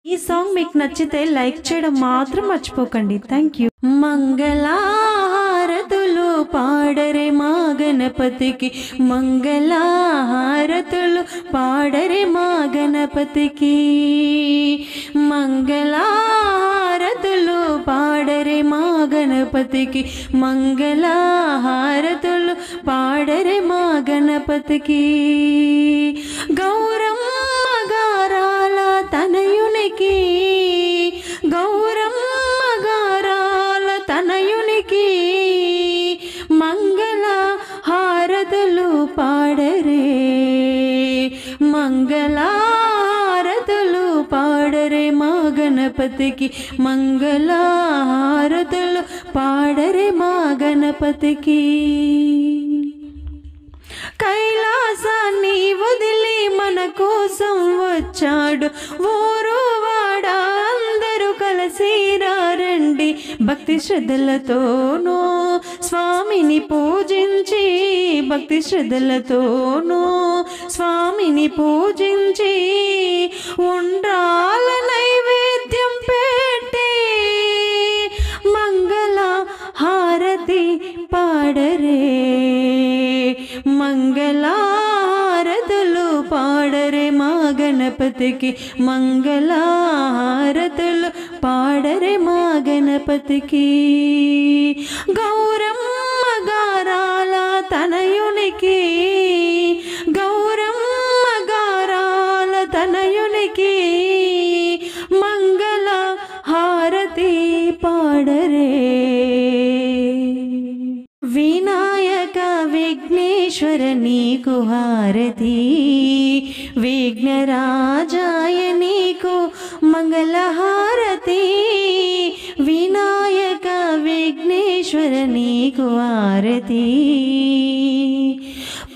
ఈ సాంగ్ మీకు నచ్చితే లైక్ చేయడం మాత్రం మర్చిపోకండి. Thank you. మంగళహారతులు పాడరే మా గణపతికి, మంగళహారతులు పాడరే మా గణపతికి, మంగళహారతులు పాడరే మా గణపతికి, మంగళహారతులు పాడరే మా గణపతికి. గౌరమ్మ గారాల తనయునికి, గౌరమ్మ గారాల తనయునికి, మంగళ హారతులు పాడరే, మంగళ హారతులు పాడరే మా గణపతికి, మంగళ హారతులు పాడరే మా గణపతికి. కైలాసాన్ని వదిలి మన కోసం వచ్చాడు ఊరువాడ, అందరూ కలిసి రండి భక్తి శ్రద్ధలతోనూ స్వామిని పూజించి, భక్తి శ్రద్ధలతోనూ స్వామిని పూజించి, ఉండ్రాల నైవేద్యం పెట్టి మంగళ హారతి పాడరే, మంగళహారతులు పాడరే మా గణపతికి, మంగళహారతులు పాడరే మా గణపతికి. గౌరమ్మ గారాల తనయునికి, గౌరమ్మ గారాల తనయునికి, మంగళ హారతి పాడరే. వినాయక విఘ్నేశ్వర నీకు హారతి, విఘ్నరాజాయ నీకు మంగళహారతి, వినాయక విఘ్నేశ్వర నీకు హారతి.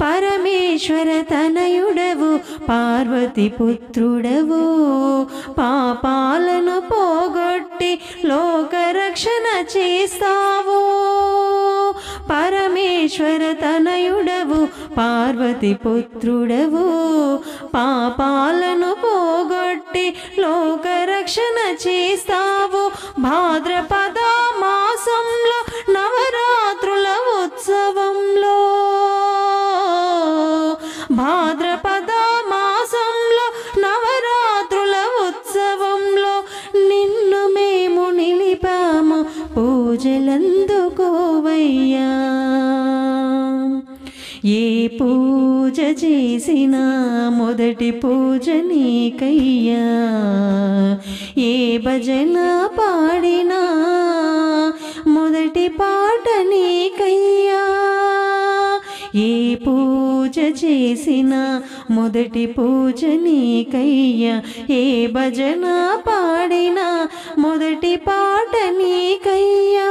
పరమేశ్వర తనయుడవు పార్వతి పుత్రుడవు, పాపాలను పోగొట్టి లోకరక్షణ చేస్తావు. పరమేశ్వర తనయుడవు పార్వతి పుత్రుడవు, పాపాలను పోగొట్టి లోకరక్షణ చేస్తావు. భాద్రపద మాసంలో నవరాత్రుల ఉత్సవంలో, భాద్రపద మాసంలో నవరాత్రుల ఉత్సవంలో నిన్ను మేము నిలిపాము పూజలందుకోవయ్యా. ఏ పూజ చేసినా మొదటి పూజ నీకయ్యా, ఏ భజన పాడినా మొదటి పాట నీకయ్యా. ఏ పూజ చేసినా మొదటి పూజ నీకయ్యా, ఏ భజన పాడినా మొదటి పాట నీకయ్యా.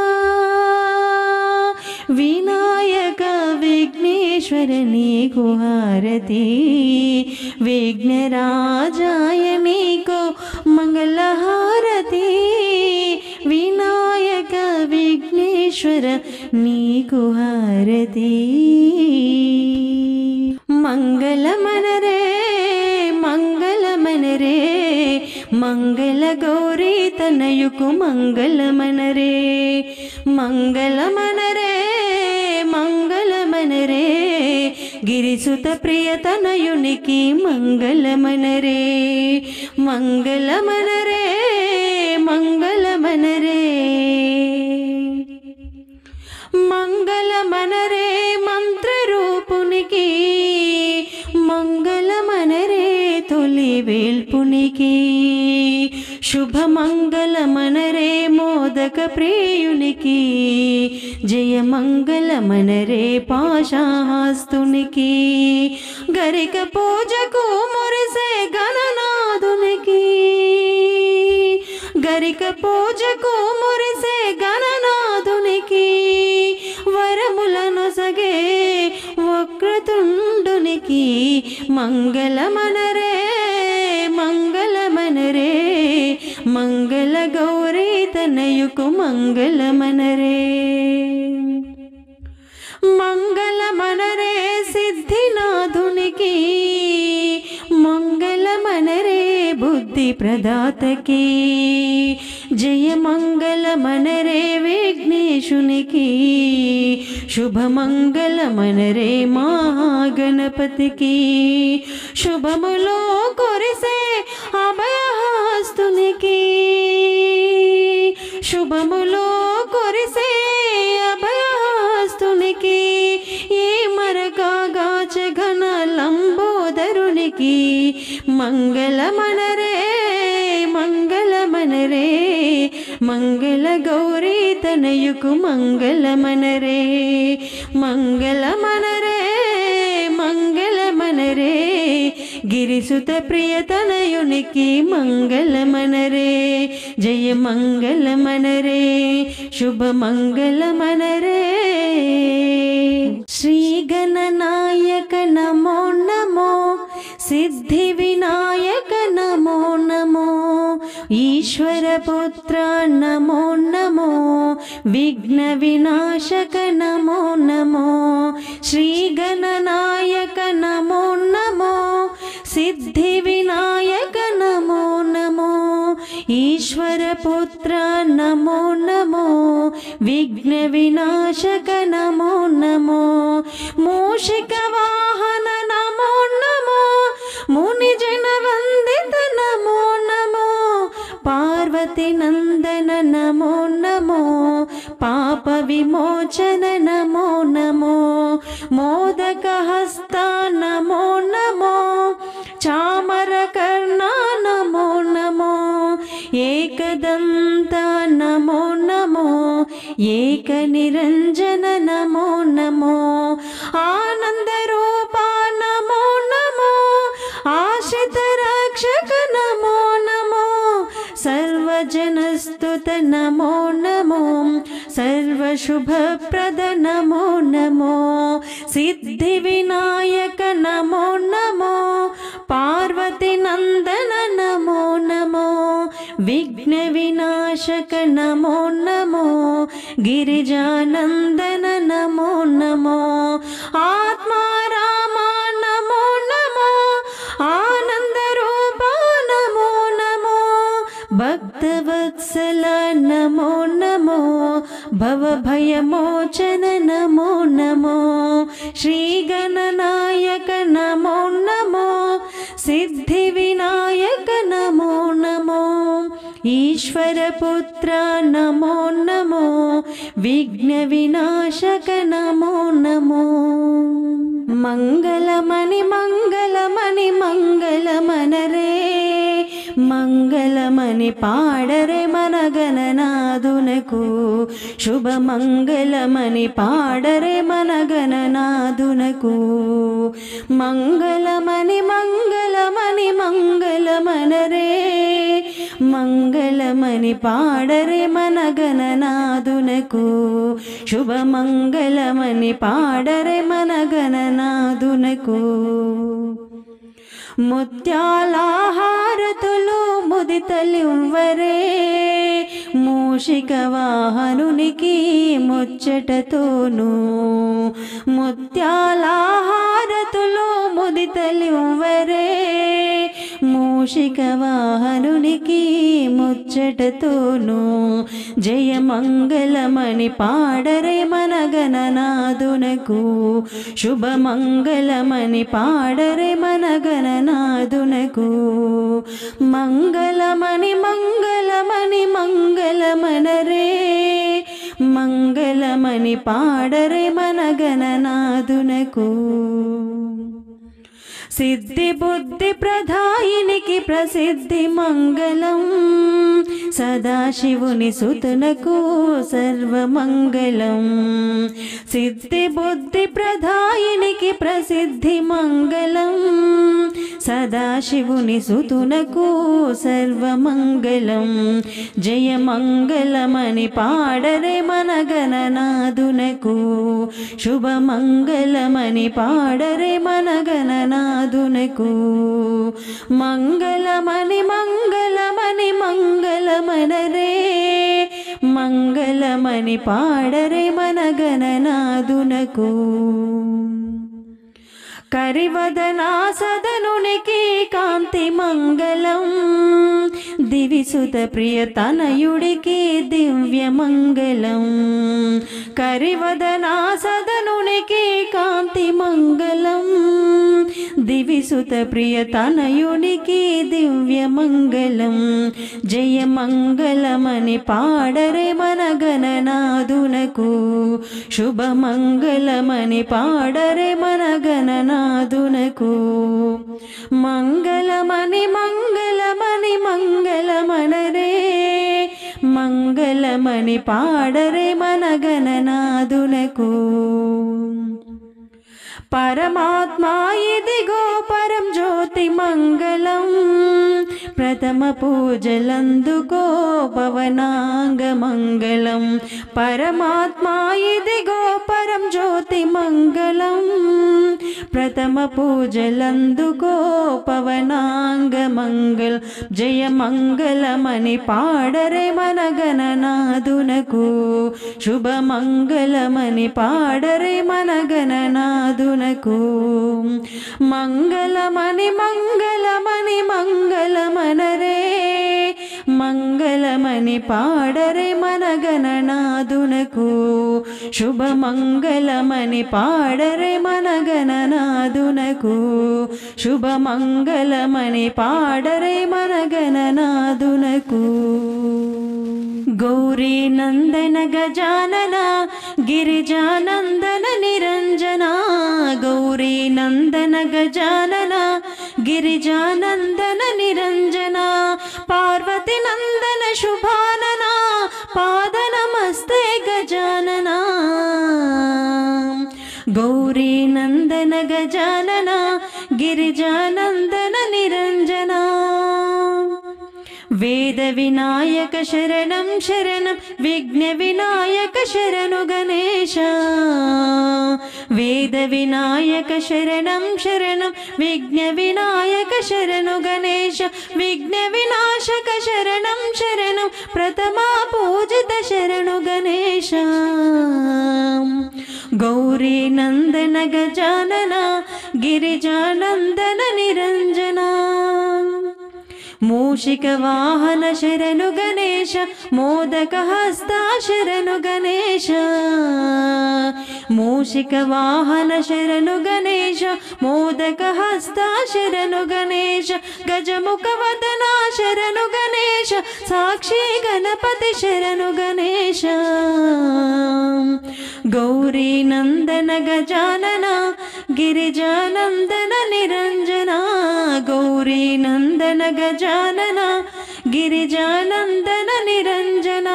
వినాయక విఘ్నేశ్వర నీకు హారతి, విఘ్నరాజాయ నీకు మంగళహారతి, వినాయక విఘ్నేశ్వర నీకు హారతి. మంగళమనరే మంగళమనరే, మంగళ గౌరీ తనయుకు మంగళమనరే, మంగళమనరే మంగళమనరే, గిరిసుత ప్రియ తనయునికి మంగళమనరే, మంగళమనరే మంగళమనరే, మంగళమనరే మంత్రరూపునికి, మంగళమనరే తొలి వేల్పునికి, శుభమంగళమనరే మోదక ప్రియునికి, జయమంగళమనరే పాశాహస్తునికి, గరిక పూజకు మురిసే గణనాథునికి, గరిక పూజకు మురిసే గణనాథునికి, వరములను సగే వక్రతుండునికి, మంగళమనరే మంగళమనరే, మంగళ గౌరీ తనయుకు మంగళమనరే, మంగళమనరే సిద్ధినాథునికి, మంగళమనరే బుద్ధి బుద్ధి ప్రదాతకి జయమంగళమనరే విఘ్నేశునికి శుభమంగళమనరే మహాగణపతికి శుభములో కురిసే అభయహస్తునికి శుభములో కురిసే అభయహస్తునికి ఏ మరకాగాచ ఘన లంబోదరునికి మంగళమనరే మంగళమనరే మంగళ గౌరీ తనయుకు మంగళమనరే మంగళమనరే మంగళమనరే గిరిసుత ప్రియతనయునికి మంగళమనరే జయ మంగళమనరే శుభమంగళమనరే శ్రీ గణనాయక నమో నమో సిద్ధి వినాయక నమో నమో ఈశ్వర పుత్ర నమో నమో విఘ్న వినాశక నమో నమో శ్రీ గణనాయక నమో నమో సిద్ధి వినాయక నమో నమో ఈశ్వర పుత్ర నమో నమో విఘ్న వినాశక నమో నమో మూషిక వాహన నమో నమో ముని జన వందిత నమో నమో పార్వతి నందన నమో నమో పాప విమోచన నమో నమో మోదక హస్త నమో నమో చామర కర్ణ నమో నమో ఏకదంత నమో నమో ఏక నిరంజన నమో నమో ఆనంద రూప నమో నమో ఆశ్రిత రక్షక నమో నమో సర్వజనస్తుత నమో నమో సర్వశుభప్రద నమో నమో సిద్ధి వినాయక నమో నమో పార్వతి నందన నమో నమో విఘ్న వినాశక నమో నమో గిరిజానందన నమో నమో ఆత్మారామ నమో నమో ఆనంద రూప నమో నమో భక్తవత్సల నమో నమో భవభయమోచన నమో నమో శ్రీ గణనాయక నమో నమో సిద్ధి వినాయక నమో నమో ఈశ్వర పుత్ర నమో నమో విఘ్న వినాశక నమో నమో మంగళమణి మంగళమణి మంగళమనరే మంగళమని పాడరే మన గణనాథునకు శుభమంగళమని పాడరే మన గణనాథునకు మంగళమని మంగళమని మంగళమనరే మంగళమని పాడరే మన గణనాథునకు శుభమంగళమని పాడరే మన గణనాథునకు ముత్యాలహారతులు ముదితలివ్వరే మూషిక వాహనునికి ముచ్చటతోను ముత్యాలహారతులు ముదితలివ్వరే మూషిక వాహనునికి ముచ్చటతోను జయమంగళమని పాడరే మన గణనాథునకు శుభమంగళమని పాడరే మన గణనాథునకు మంగళమని మంగళమని మంగళమనరే మంగళమని పాడరే మన గణనాథునకు సిద్ధి బుద్ధి ప్రధాయినికి ప్రసిద్ధి మంగళం సదాశివుని సుతునకు సర్వమంగళం సిద్ధి బుద్ధి ప్రధాయినికి ప్రసిద్ధి మంగళం సదాశివుని సుతునకు సర్వమంగళం జయమంగళమని పాడరే మన గణనాథునకు శుభమంగళమని పాడరే మన గణనాథునకు మంగళమని మంగళమని మంగళమనరే మంగళమని పాడరే మన గణనాథునకు కరివదనా సదనునికి కాంతి మంగళం దివిసుత ప్రియ తనయుడికి దివ్య మంగళం కరివదనా సదనునికి కాంతి మంగళం దివిసుత ప్రియ తనయునికి దివ్య మంగళం జయ మంగళమని పాడరే మన గణనాదునకు శుభ మంగళమని పాడరే మన గణనాదునకు మంగళమని మంగళమని మంగళమనరే మంగళమని పాడరే మన గణనాదునకు పరమాత్మా ఇదిగో పరం జ్యోతి మంగళం ప్రథమ పూజలందుకో పవనాంగ మంగళం పరమాత్మా ఇదిగో పరం జ్యోతి మంగళం ప్రథమ పూజలందుకో పవనాంగ మంగళం జయ మంగళమని పాడరే మన గణనాదునకు శుభ మంగళమని పాడరే మన గణనాదునకు మంగళమని మంగళమని మంగళమనరే మంగళమని పాడరే మన గణనాదునకు శుభ మంగళమని పాడరే మన గణనాదునకు శుభ మంగళమని పాడరే మన గణనాదునకు గౌరీ నందన గజానన గిరిజానందన నిరంజన గౌరీ నందన గజానన గిరిజానందన నిరంజన పార్వతి నందన శుభానన పాద నమస్తే గజానన గౌరీ నందన గజానన గిరిజానందన నిరంజన వేద వినాయక శరణం శరణం విఘ్న వినాయక శరణు గణేశ వేద వినాయక శరణం శరణం విఘ్న వినాయక శరణు గణేశ విఘ్న వినాశక శరణం శరణం ప్రథమా పూజిత శరణు గణేశ గౌరీ నందన గజానన గిరిజానందన నిరంజన మూషిక వాహన శరణు గణేశ మోదక హస్త శరణు గణేశ మూషిక వాహన శరణు గణేశ మోదక హస్త శరణు గణేశ గజముఖ వదన శరణు గణేశ సాక్షి గణపతి శరణు గణేశ గౌరీ నందన గజానన గిరిజానందన నిరంజన గౌరీ నందన గజానన గిరిజానందన నిరంజన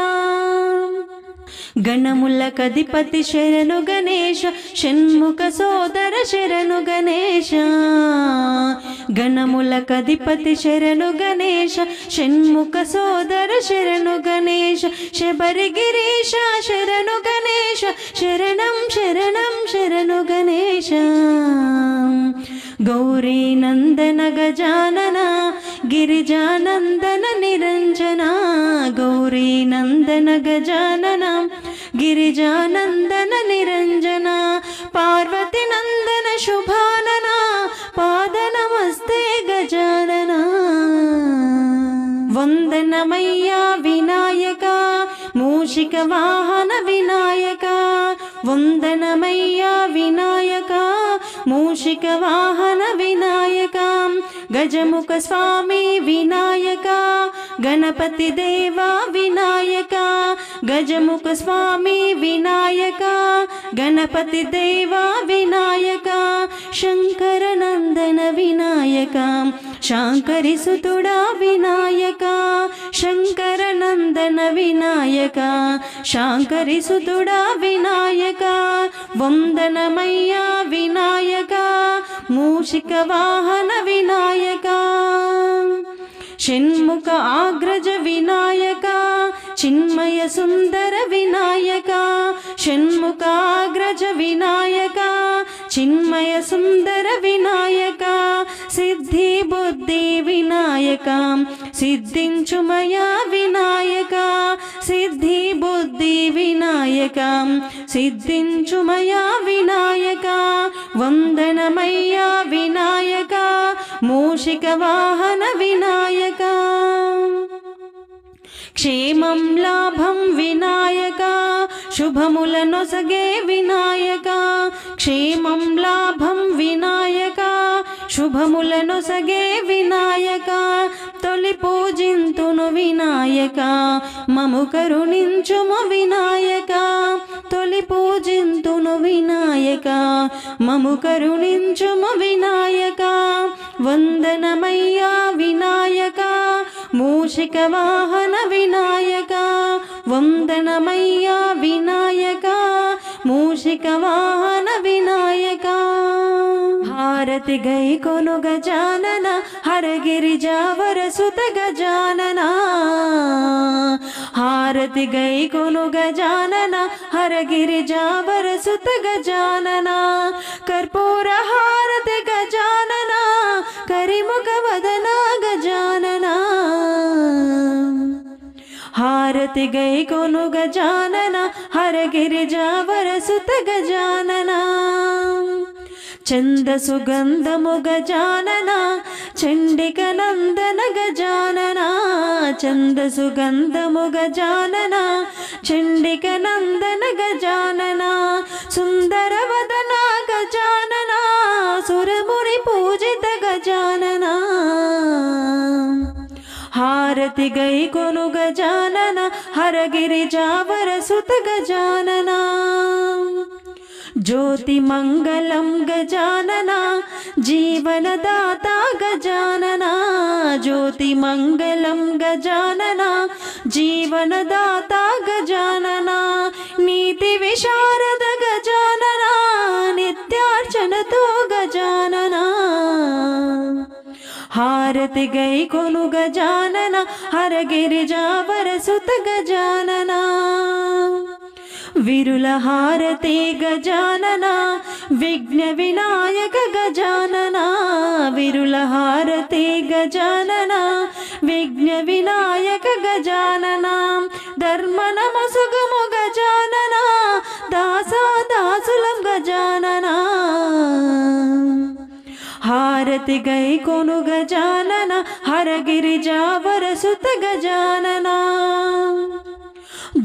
గణములకధిపతి శరణు గణేశ షణ్ముఖ సోదర శరణు గణేశ గణములకధిపతి శరణు గణేశ షణ్ముఖ సోదర శరణు గణేశ శబరి గిరీశ శరణు గణేశ శరణం శరణం శరణు గణేశ గౌరీ నందన గజానన గిరిజానందన నిరంజన గౌరీ నందన గజానన గిరిజానందన నిరంజన పార్వతి నందన శుభానన పాద నమస్తే గజానన వందనమయ్యా వినాయక మూషిక వాహన వినాయక వందనమయ్యా వినాయక మూషిక వాహన వినాయక గజముఖ స్వామి వినాయక గణపతి దేవా వినాయక గజముఖ స్వామి వినాయక గణపతి దేవా వినాయక శంకర నందన వినాయక శాంకరి సుతుడా వినాయక శంకర నందన వినాయక శాంకరి సుతుడా వినాయక వందనమయ్యా వినాయక మూషిక వాహన వినాయక షణ్ముఖ ఆగ్రజ వినాయక చిన్మయ సుందర వినాయక షణ్ముఖ ఆగ్రజ వినాయక చిన్మయ సుందర వినాయక సిద్ధి బుద్ధి వినాయక సిద్ధించుమయా వినాయక సిద్ధి బుద్ధి వినాయక సిద్ధించుమయా వినాయక వందనమయ్యా వినాయక మూషిక వాహన వినాయక క్షేమం లాభం వినాయక శుభములనొసగే వినాయక క్షేమం లాభం వినాయక శుభములనొసగే వినాయక తొలి పూజింతును వినాయక మము కరుణించుము వినాయక తొలి పూజింతును వినాయక మము కరుణించుము వినాయక వందనమయ్యా వినాయక మూషిక వాహన వినాయక వందనమయ్యా వినాయక మూషిక వాహన వినాయక హారతి గై కొను గజానన హరగిరిజావర సుత గజానన హారతి గై కొను గజానన హరగిరిజావర సుత గజానన కర్పూర హారతి గజానన కరిముఖ వదన గజానన హారతి గై కొను గజానన హరగిరిజావర సుత గజానన చంద సుగంధము గజానన చండిక నందన గజానన చంద సుగంధము గజానన చండిక నందన గజానన సుందర వదన గజానన సురముని పూజిత గజానన హారతి గై కొను గజానన హరగిరిజావర సుత గజానన జ్యోతి మంగళం గజానన జీవనదాత గజానన జ్యోతి మంగళం గజానన జీవనదాత గజానన నీతి విశారద గజానన నిత్యార్చనతో గజానన హారతి గై కొను గజానన హరగిరిజావర సుత గజానన విరుల హారతి గజానన విఘ్న వినాయక గజానన విరుల హారతి గజానన విఘ్న వినాయక గజానన ధర్మ నమసుగము గజానన దాసా దాసులం గజానన హారతి గై కొను గజానన హరగిరిజావర సుత గజానన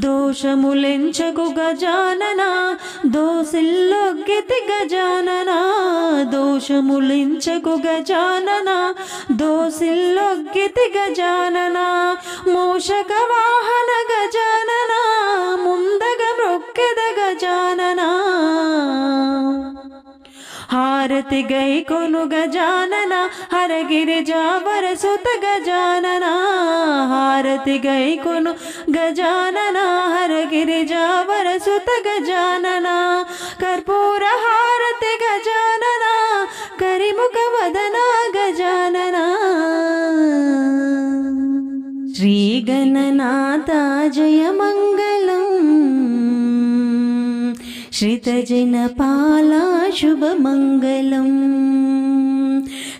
దోషములెంచకు గజానన దోసిల్లొగ్గితి గజానన దోషములెంచకు గజానన దోసిల్లొగ్గితి గజానన మూషక వాహన గజానన ముందగ మ్రొక్కెద గజానన హారతి గై కొను గజానన హరగిరిజావర సుత గజానన హారతి గై కొను గజానన హరగిరిజావర సుత గజానన కర్పూర హారతి గజానన కరిముఖ వదన గజానన శ్రీ గణనాథ జయ మంగళం श्रितजनपाला शुभमङ्गलम्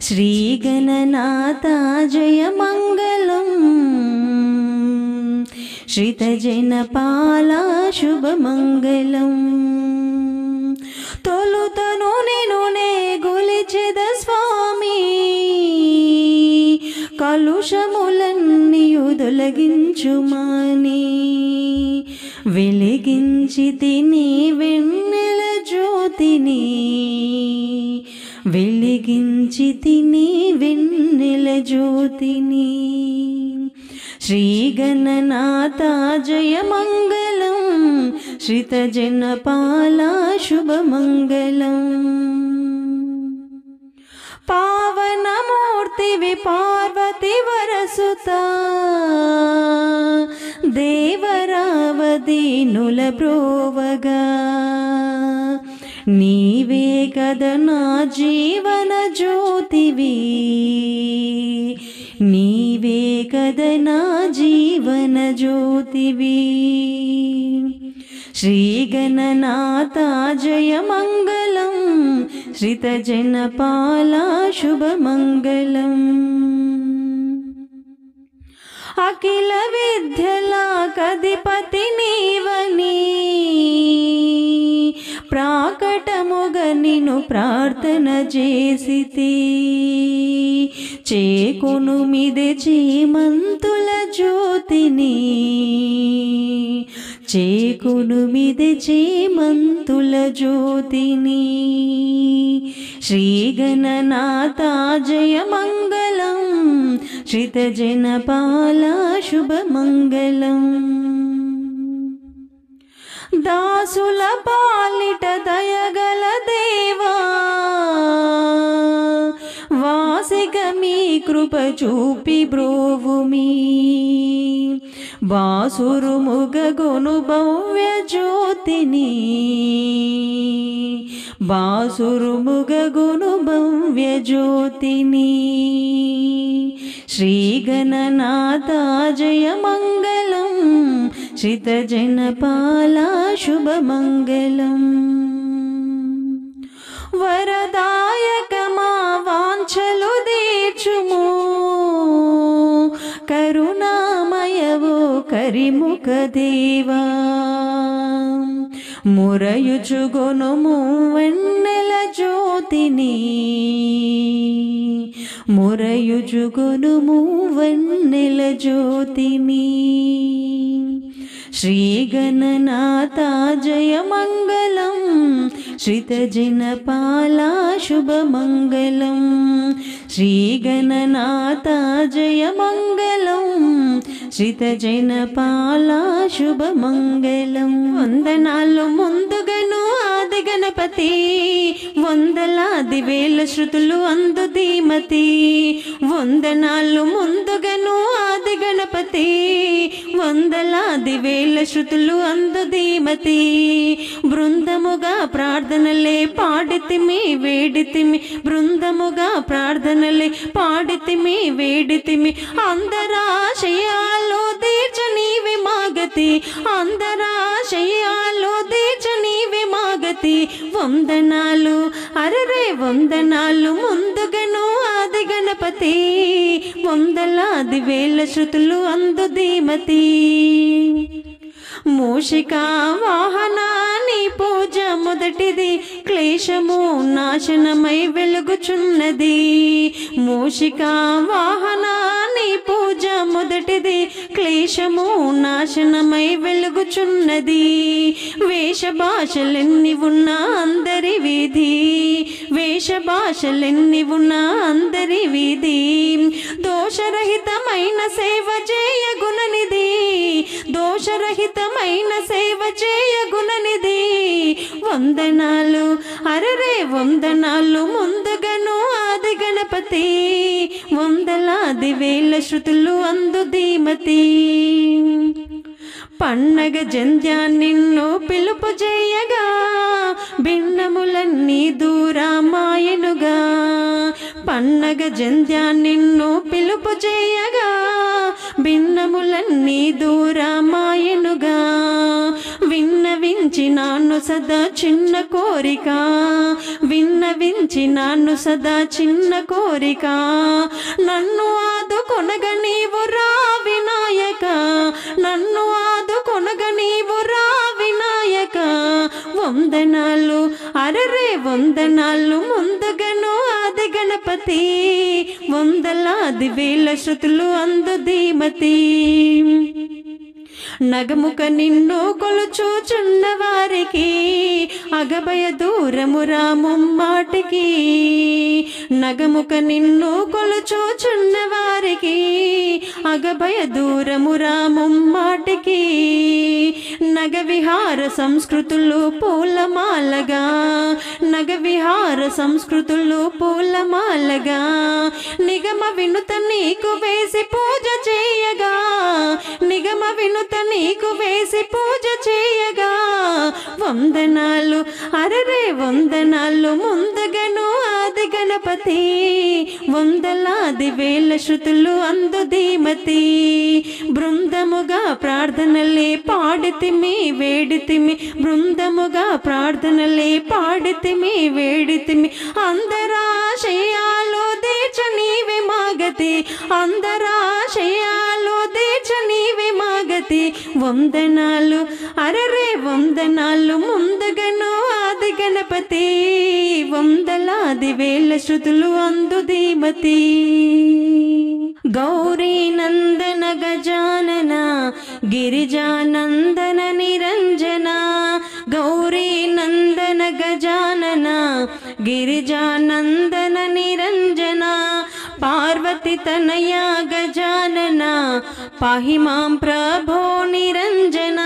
श्रीगणनाथ जय मङ्गलम् श्रितजनपाला शुभमङ्गलम् तोलुतनु निनुने गोलिचेद स्वामी కలుషములన్నీయు తొలగించుమాని వెలిగించితిని వెన్నెల జ్యోతిని వెలిగించితిని వెన్నెల జ్యోతిని శ్రీ గణనాథ జయ మంగళం శ్రితజనపాల శుభమంగళం పావనమూర్తివి పార్వతి వరసుత దేవరావదీనుల బ్రోవగా నీవే కద నా జీవన జ్యోతివి నీవే కద నా జీవన జ్యోతివి శ్రీ గణనాథ జయ మంగళం శ్రితజనపాల శుభమంగళం అఖిల విద్యలాకధిపతి నీవని ప్రాకటముగా నిన్ను ప్రార్థన చేసితి. చేకొను మిదే చేమంతుల జ్యోతిని, చేకొను మిదే చేమంతుల జ్యోతిని. శ్రీ గణనాథ జయ మంగళం, శ్రితజనపాల శుభమంగళం. దాసుల పాలిట దయగల దేవా, వాసిక మీ కృప చూపి బ్రోవుమి. బాసురుముగగొను భవ్య జ్యోతిని, బాసురుముగగొను భవ్య జ్యోతిని. శ్రీ గణనాథ జయ మంగళం, శ్రితజనపాల శుభమంగళం. వరదాయక మా వాంఛలు తీర్చుము, కరుణామయవో కరిముఖ దేవా. మురయుచుగొనుము వెన్నెల జ్యోతిని, మురయుచుగొనుము వెన్నెల జ్యోతిని. శ్రీ గణనాథ జయ మంగళం, శ్రితజనపాల శుభమంగళం. శ్రీ గణనాథ జయ మంగళం, శ్రితజనపాల శుభమంగళం. వందనాలు ముందుగను ఆది గణపతి, వందలాది వేల శృతులు అందు ధీమతి. వందనాలు ముందుగను ఆది గణపతి, వందలాది వేల శృతులు అందు ధీమతి. బృందముగా ప్రార్థనలే పాడితిమి వేడితిమి, బృందముగా ప్రార్థనలే పాడితిమి వేడితిమి. అందరాశయాలు తీర్చ నీవే మాగతి, అందరాశయాలు తీర్చ నీవే మాగతి. వందనాలు అరరే వందనాలు ముందుగను ఆది గణపతి, వందలాది వేల శృతులు అందు ధీమతి. మూషికా వాహనాన్ని పూజ మొదటిది, క్లేశము నాశనమై వెలుగుచున్నది. మూషికా వాహనాన్ని పూజ మొదటిది, క్లేశము నాశనమై వెలుగుచున్నది. వేష భాషలెన్ని ఉన్నా అందరి వీధి, వేష భాషలెన్ని ఉన్నా అందరి వీధి. దోషరహితమైన సేవ చేయ గుణనిధి, దోషరహితమైన సేవ చేయ గుణనిధి. వందనాలు అరరే వందనాలు ముందుగను ఆది గణపతి, వందలాది వేల శృతులు అందు ధీమతి. పండగ జంధ్యా నిన్ను పిలుపు చేయగా, భిన్నములన్నీ దూరమాయనుగా. పండగ జంధ్యా నిన్ను పిలుపు చేయగా, భిన్నములన్నీ దూరమాయనుగా. విన్నవించినాను సదా చిన్న కోరిక, విన్నవించినాను సదా చిన్న కోరిక. నన్ను ఆదుకొనగ నీవు రా వినాయక, నన్ను ఆదుకొనగ నీవు రా వినాయక. వందనాలు అరరే వందనాలు ముందుగను ఆది గణపతి, వందలాది వేల శృతులు అందు ధీమతి. నగముక నిన్ను కొలుచూచున్న వారికి, అగభయ దూరము రాముమ్మాటికి. నగముక నిన్ను కొలుచూచున్న వారికి, అగభయ దూరము రాముమ్మాటికి. నగ విహార సంస్కృతులు పూలమాలగా, నగ విహార సంస్కృతులు పూలమాలగా. నిగమ వినుత నీకు వేసి పూజ చేయగా, నిగమ వినుత నీకు వేసి పూజ చేయగా. వందనాలు అరరే వందనాలు ముందుగను ఆది గణపతి, వందలాది వేల శృతులు అందు ధీమతి. బృందముగా ప్రార్థనలే పాడితిమి వేడితిమి, బృందముగా ప్రార్థనలే పాడితిమి వేడితిమి. అందరాశయాలు తీర్చ నీవే మాగ గతి అందరాశయాలు తీర్చ నీవే మా గతి వందనాలు అరరే వందనాలు ముందుగను ఆది గణపతి వందలాది వేల శృతులు అందు ధీమతి గౌరీ నందన గజానన గిరిజానందన నిరంజన గౌరీ నందన గజానన గిరిజానందన నిరంజన పార్వతి తనయ గజానన పాహి మాం ప్రభో నిరంజన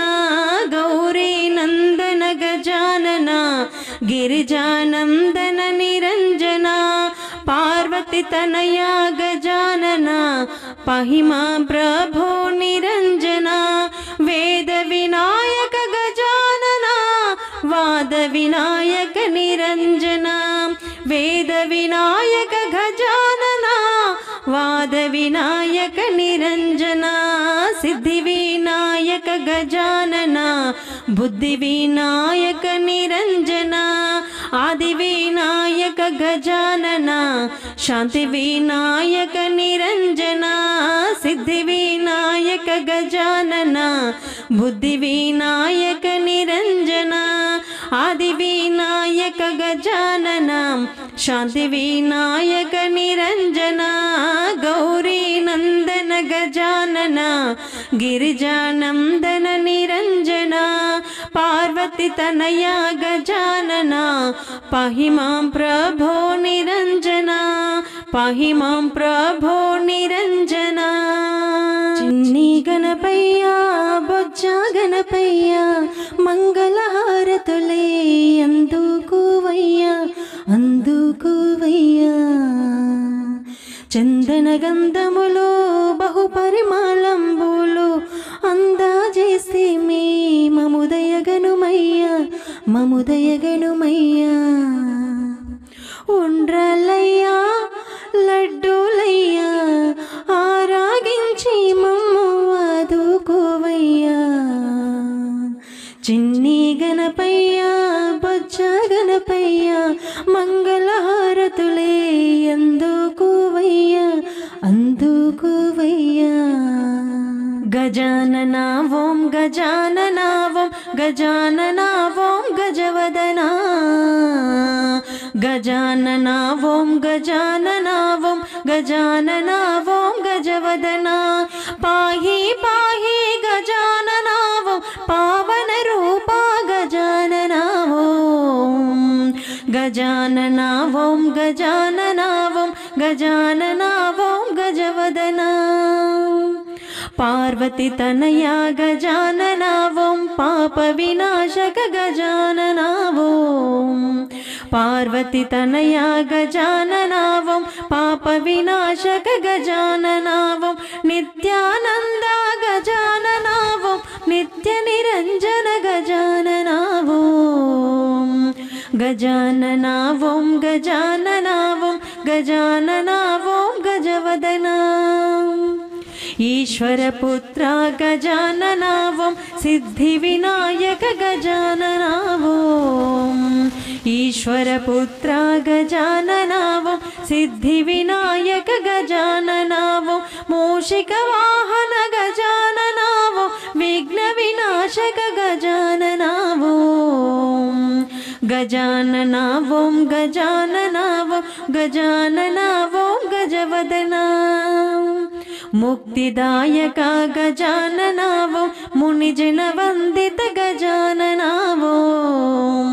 గౌరీ నందన గజానన గిరిజానందన నిరంజన పార్వతి తనయ గజానన పాహి మాం ప్రభో నిరంజన వేద వినాయక గజానన వాద వినాయక నిరంజన వేద వినాయక గజానన వాద వినాయక నిరంజన సిద్ధి వినాయక గజానన బుద్ధి వినాయక నిరంజన ఆది వినాయక గజానన శాంతి వినాయక నిరంజన సిద్ధి వినాయక గజానన బుద్ధి వినాయక నిరంజన ఆది వినాయక గజానన శాంతి వినాయక నిరంజన గౌరీ నందన గజానన గిరిజానందన నిరంజన పార్వతి తనయ గజానన పాహి మాం ప్రభో నిరంజన పాహి మాం ప్రభో నిరంజన చిన్ని గణపయ్య బొజ్జ గణపయ్య మంగళహారతులే అందుకోవయ్యా అందుకోవయ్యా చందన గంధములో బహు పరిమళంబులు అందాజేసి మీ మముదయగనుమయ్యా మముదయగనుమయ్యా ఉండ్రలయ్యా లడ్డూలయ్యా ఆరాగించి మమ్ము ఆదుకోవయ్యా చిన్ని గణపయ్య బొజ్జ గణపయ్య మంగళహారతులే అందుకోవయ్యా అందుకోవయ్యా గజానన ఓం గజానన ఓం గజానన ఓం గజవదన గజానన ఓం గజానన ఓం గజానన ఓం గజవదన పాహి పాహి గజానన ఓం పావన రూప గజానన ఓం గజానన ఓం గజానన ఓం గజానన ఓం గజవదన పార్వతి తనయ గజానన ఓం పాప వినాశక గజానన ఓం పార్వతి తనయ గజానన ఓం పాప వినాశక గజానన ఓం నిత్యానంద గజానన ఓం నిత్య నిరంజన గజానన ఓం గజానన ఓం గజానన ఓం గజానన ఓం గజవదన ఈశ్వర పుత్ర గజానన ఓం సిద్ధి వినాయక గజానన ఓం ఈశ్వర పుత్ర గజానన ఓం సిద్ధి వినాయక గజానన ఓం మూషిక వాహన గజానన ఓం విఘ్న వినాశక గజానన ఓం గజానన ఓం గజానన ఓం గజానన ఓం గజవదన ముక్తిదాయక గజానన ఓం మునిజన వందిత గజానన ఓం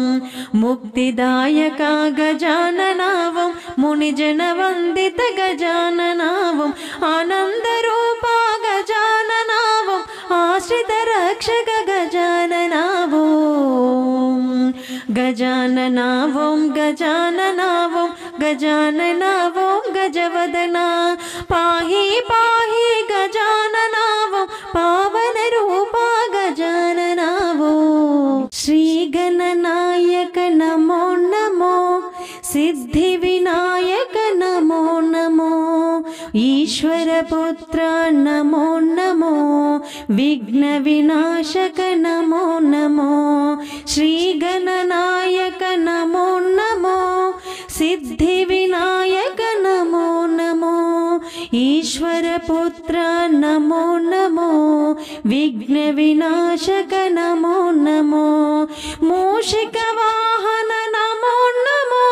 ముక్తిదాయక గజానన ఓం మునిజన వందిత గజానన ఓం ఆనంద రూప గజానన ఓం ఆశ్రిత రక్షక గజానన ఓం గజానన ఓం గజానన ఓం గజానన ఓం గజవదన పాహి పాహి గజానన ఓం పావన రూప గజానన ఓం శ్రీ గణనాయక నమో నమో సిద్ధి వినాయక నమో నమో ఈశ్వర పుత్ర నమో నమో విఘ్న వినాశక నమో నమో శ్రీ గణనాయక నమో నమో సిద్ధి వినాయక నమో నమో ఈశ్వర పుత్ర నమో నమో, విఘ్న వినాశక నమో నమో, మూషిక వాహన నమో నమో,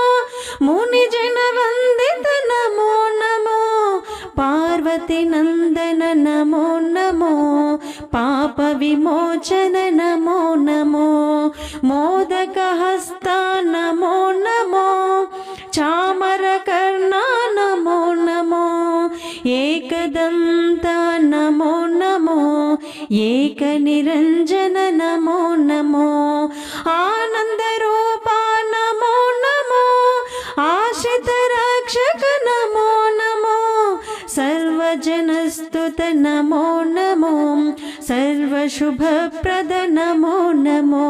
ముని జన వందిత నమో నమో, పార్వతి నందన నమో నమో, పాప విమోచన నమో నమో, మోదక హస్త నమో నమో, చామర కర్ణ నమో నమో, ఏకదంత నమో నమో, ఏక నిరంజన నమో నమో, ఆనంద రూప నమో నమో, ఆశ్రిత రక్షక నమో నమో, సర్వజనస్తుత నమో నమో, సర్వశుభప్రద నమో నమో,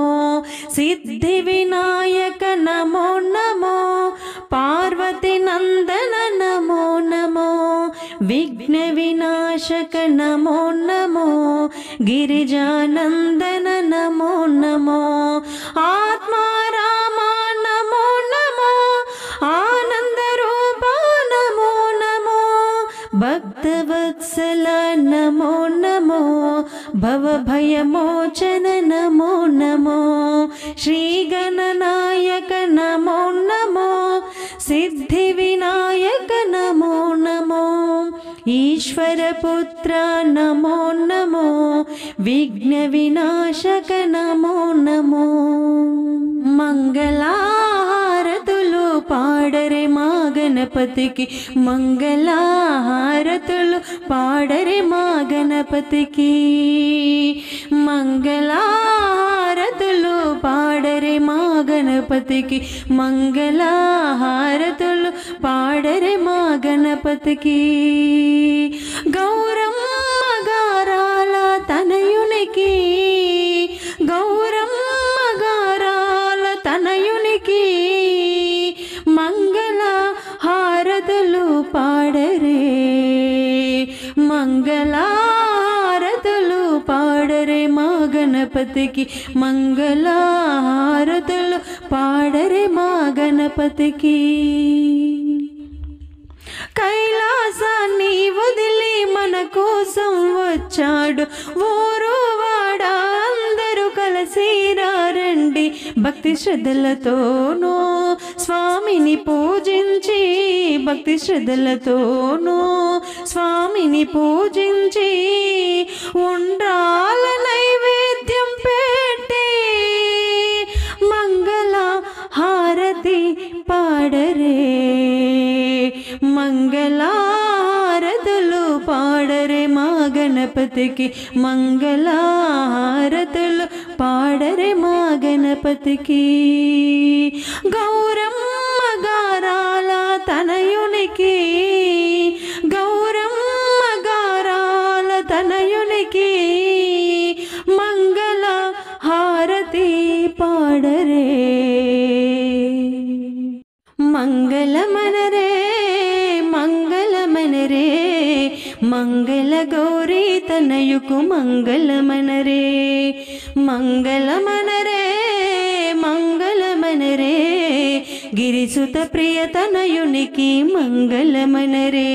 సిద్ధి వినాయక నమో నమో, పార్వతి నందన నమో నమో, విఘ్న వినాశక నమో నమో, గిరిజానందన నమో నమో, ఆత్మారామ నమో నమో, ఆనంద రూప నమో నమో, భక్తవత్సల నమో నమో, భవభయమోచన నమో నమో, శ్రీగణనాయక నమో నమో, సిద్ధి వినాయక నమో నమో, ఈశ్వర పుత్ర నమో నమో, విఘ్న వినాశక నమో నమో. మంగళహారతులు పాడరే మా గణపతికి, మంగళహారతులు పాడరే మా గణపతికి, మంగళహారతులు పాడరే మా గణపతికి, మంగళహారతులు పాడరే మా గణపతికి, గౌరమ్మ గారాల తనయునికి, గౌరమ్మ గారాల తనయునికి, మంగళ హారతులు పాడరే, మంగళ హారతులు పాడరే మా గణపతికి, మంగళ హారతులు పాడరే మా గణపతికి. కైలాసాన్ని వదిలి మన కోసం వచ్చాడు ఊరు వాడ, అందరూ కలిసి రండి భక్తి శ్రద్ధలతోనూ స్వామిని పూజించి, భక్తి శ్రద్ధలతోనూ స్వామిని పూజించి, ఉండ్రాల నైవేద్యం పెట్టి మంగళ హారతి పాడరే, మంగళహారతులు పాడరే మా గణపతికి, మంగళహారతులు పాడరే మా గణపతికి, గౌరమ్మ గారాల తనయునికి, గౌరమ్మ గారాల తనయునికి, మంగళ హారతి పాడరే, మంగళమనరే మంగళమనరే, మంగళ గౌరీ తనయుకు మంగళమనరే, మంగళమనరే మంగళమనరే, గిరిసుత ప్రియ తనయునికి మంగళమనరే,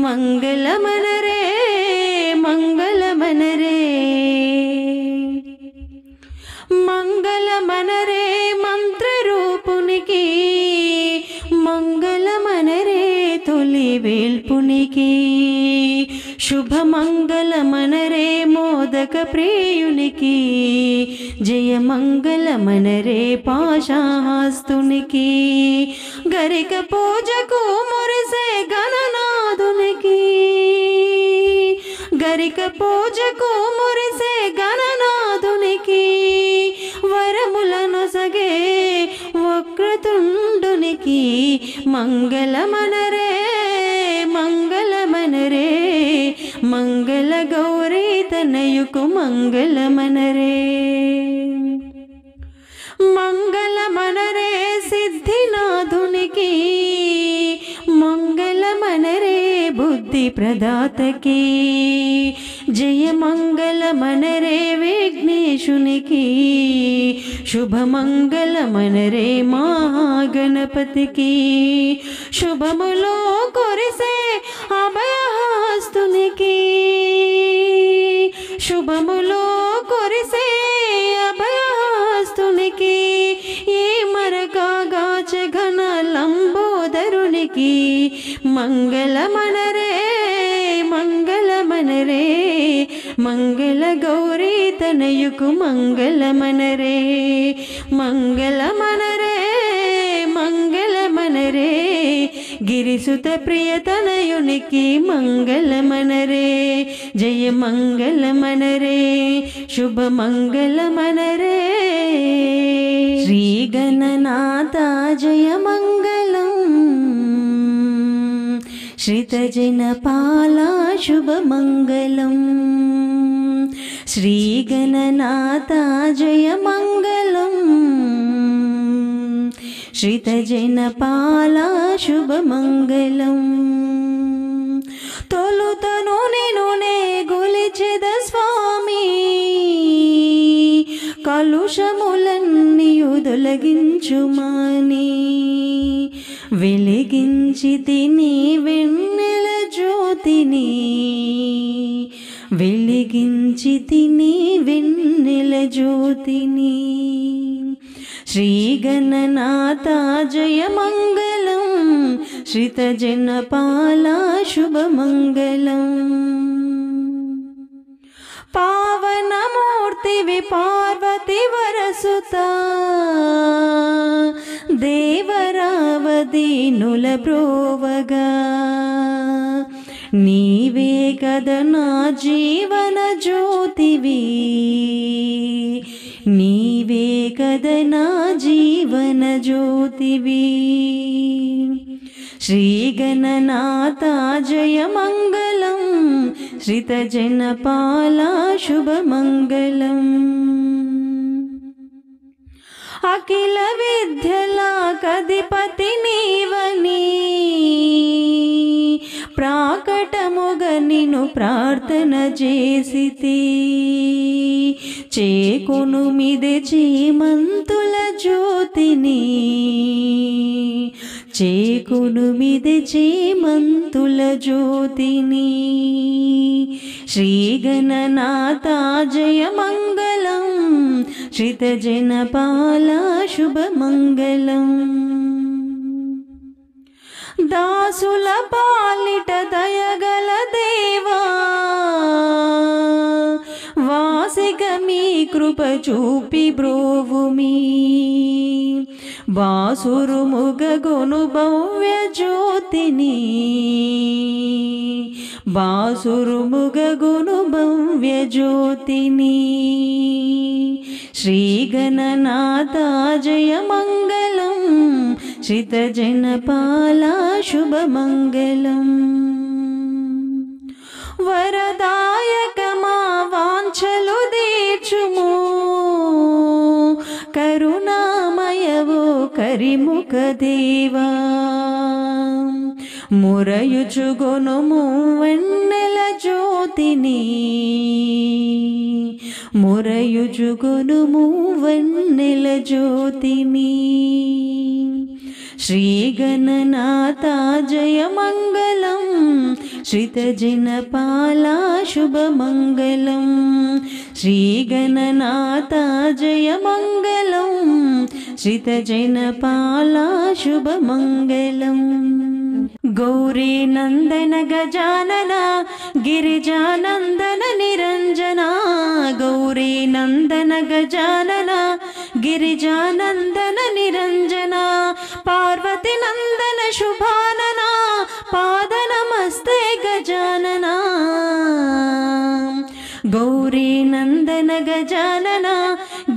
మంగళమనరే మంగళమనరే, మంగళమనరే మంత్రరూపునికి, మంగళమనరే తొలి వేల్పునికి, శుభమంగళమనరే మోదక ప్రియునికి, జయమంగళమనరే పాశాస్తునికి, గరిక పూజకు మురిసే గణనాథునికి, గరిక పూజకు మురిసే గణనాథునికి, వరములను సగే వక్రతుండునికి, మంగళమనరే మంగళమనరే, మంగళ గౌరీ తనయుకు మంగళమనరే, మంగళమనరే సిద్ధినాథునికి, మంగళమనరే బుద్ధి ప్రదాతకి, జయ మంగళమనరే విఘ్నేశ గణేశునికి శుభమంగళమనరే మహాగణపతికి శుభములో కురిసే అభయహస్తునికి శుభములో కురిసే అభయహస్తునికి ఏ మరకాగాచ ఘన లంబోదరునికి మంగళమనరే మంగళమనరే మంగళ గౌరీ తనయుకు మంగళమనరే మంగళమనరే మంగళమనరే గిరిసుత ప్రియ తనయునికి మంగళమనరే జయ మంగళమనరే శుభ మంగళమనరే శ్రీ గణనాథ జయ మంగళం శ్రితజనపాల శుభమంగళం శ్రీ గణనాథ జయ మంగళం శ్రితజనపాల శుభమంగళం తొలుతను నేను గొలిచెద స్వామి కలుషములన్నీ తొలగించుమాని వెలిగించి తిని వెన్నెల జ్యోతిని వెలిగించి తిని వెన్నెల జ్యోతిని శ్రీ గణనాథ జయ మంగళం శ్రితజనపాల శుభమంగళం పావనమూర్తివి పార్వతి వరసుత దేవరావదీనుల బ్రోవగా నీవే కదా నా జీవన జ్యోతివి నీవే కదా నా జీవన జ్యోతివి శ్రీ గణనాథ జయ మంగళం శ్రితజనపాల శుభమంగళం అఖిల విద్యల కధిపతి నీవని ప్రాకటముగ నిన్ను ప్రార్థన చేసితి చేకొను మిదే చేమంతుల జ్యోతిని చేకొను మిదే చేమంతుల జ్యోతిని శ్రీ గణనాథ జయ మంగళం శ్రితజనపాల శుభమంగళం దాసుల పాలిట దయగల దేవా వాసిక మీ కృప చూపి బ్రోవుమి బాసురుముగగొను భవ్య జ్యోతిని బాసురుముగగొను భవ్య జ్యోతిని శ్రీ గణనాథ జయ మంగళం శ్రితజనపాల శుభమంగళం వరదాయక మా వాంఛలు తీర్చుము కరుణామయవో కరిముఖ దేవా మురయుచుగొనుము వెన్నెల జ్యోతిని మురయుచుగొనుము వెన్నెల జ్యోతిని శ్రీ గణనాథ జయ మంగళం శ్రితజనపాల శుభమంగళం శ్రీ గణనాథ జయ మంగళం శ్రితజనపాల శుభమంగళం గౌరీ నందన గజానన గిరిజానందన నిరంజన గౌరీ నందన గజానన గిరిజానందన నిరంజన పార్వతి నందన శుభానన పాద నమస్తే గజానన గౌరీ నందన గజానన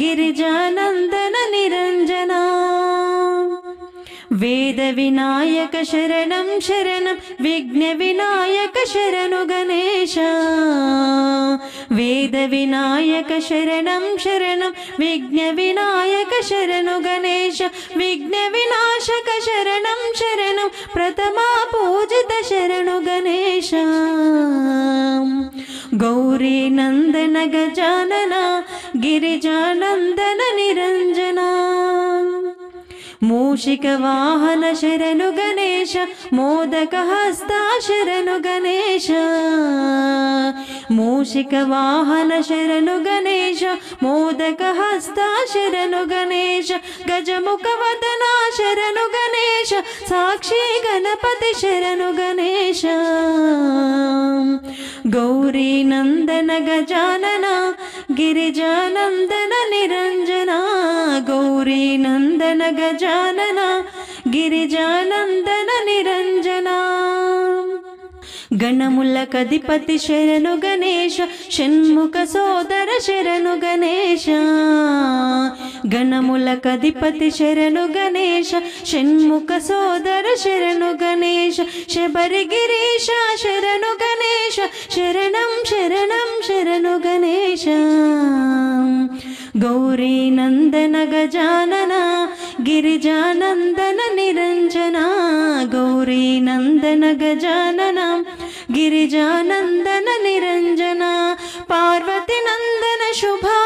గిరిజానందన నిరంజన వేద వినాయక శరణం శరణం విఘ్న వినాయక శరణు గణేశ వేద వినాయక శరణం శరణం విఘ్న వినాయక శరణు గణేశ విఘ్న వినాశక శరణం శరణం ప్రథమా పూజిత శరణు గణేశ गौरी नंदन गजानन गिरिजानंदन निरंजन मूषिक वाहन शरणु गणेश मोदक हस्ता शरणु गणेश मूषिक वाहन शरणु गणेश मोदक हस्ता शरणु गणेश गजमुख वदना शरणु गणेश साक्षी गणपति शरणु गणेश गौरी नंदन गजानन गिरिजानंदन निरंजन गौरी नंदन गजानन गिरिजानंदन निरंजन गणमुलकधिपति शरणु गणेश षण्मुख सोदर शरणु गणेश गणमुलकधिपति शरणु गणेश षण्मुख सोदर शरणु गणेश शबरगिरीश शरणु गणेश शरणं शरणं शरणु गणेश गौरी नंदन गजानन गिरिजानंदन निरंजन गौरी नंदन गजानन गिरिजानंदन निरंजन पार्वती नंदन शुभा